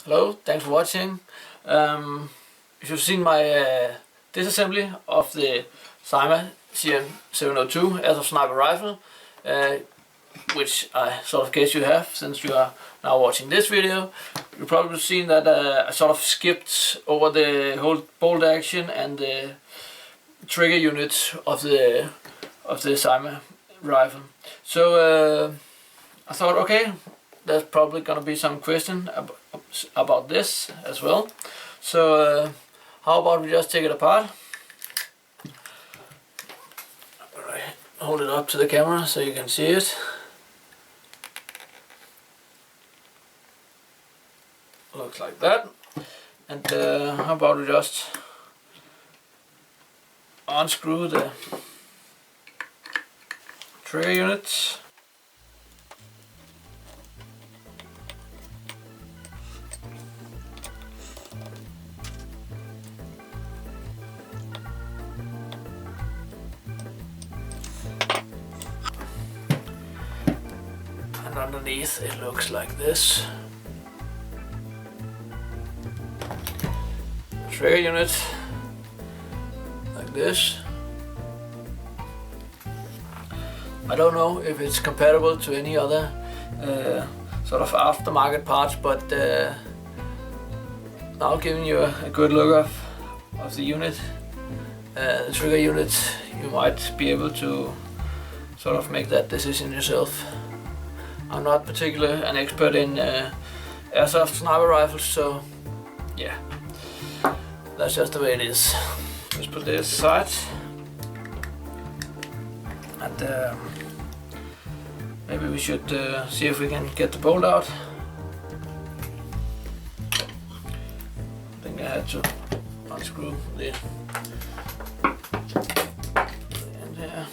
Hello, thanks for watching. You've seen my disassembly of the Cyma CM702 airsoft sniper rifle, which I sort of guess you have since you are now watching this video. You've probably seen that I sort of skipped over the whole bolt action and the trigger unit of the Cyma rifle. So I thought, okay, there's probably gonna be some question about this as well. So how about we just take it apart? Alright, hold it up to the camera so you can see it. Looks like that. And how about we just unscrew the trigger unit. And underneath it looks like this. Trigger unit like this. I don't know if it's compatible to any other sort of aftermarket parts, but now giving you a good look of the unit, the trigger unit, you might be able to sort of make that decision yourself. I'm not particularly an expert in airsoft sniper rifles, so yeah, that's just the way it is. Let's put this aside and maybe we should see if we can get the bolt out. I think I had to unscrew the end here.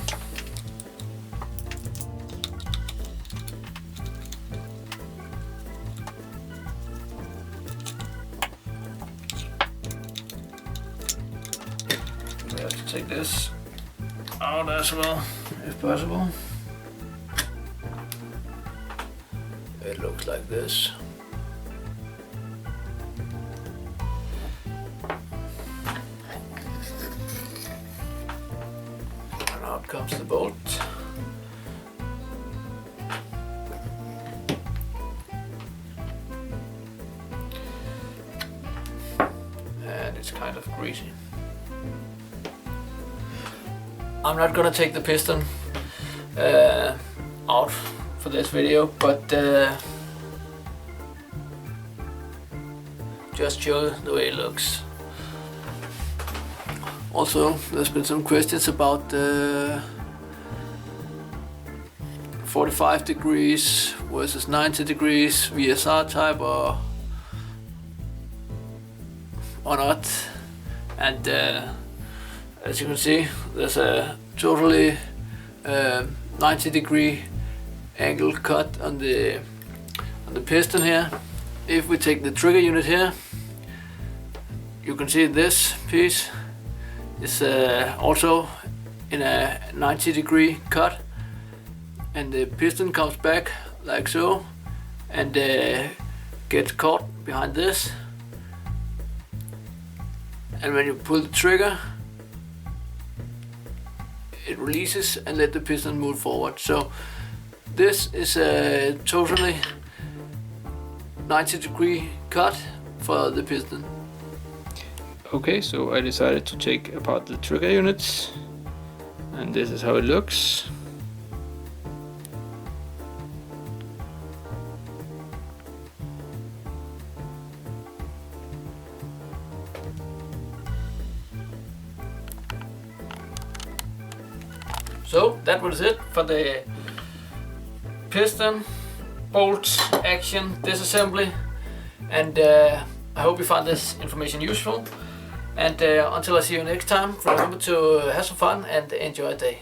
We have to take this out as well, if possible. It looks like this. And out comes the bolt. And it's kind of greasy. I'm not gonna take the piston out for this video, but just show the way it looks. Also, there's been some questions about 45 degrees versus 90 degrees VSR type or not, and as you can see, there's a totally 90-degree angle cut on the piston here. If we take the trigger unit here, you can see this piece is also in a 90-degree cut, and the piston comes back like so and gets caught behind this, and when you pull the trigger, it releases and let the piston move forward. So this is a totally 90-degree cut for the piston. Okay, so I decided to take apart the trigger units, and this is how it looks. So that was it for the piston bolt action disassembly, and I hope you found this information useful, and until I see you next time, remember to have some fun and enjoy a day.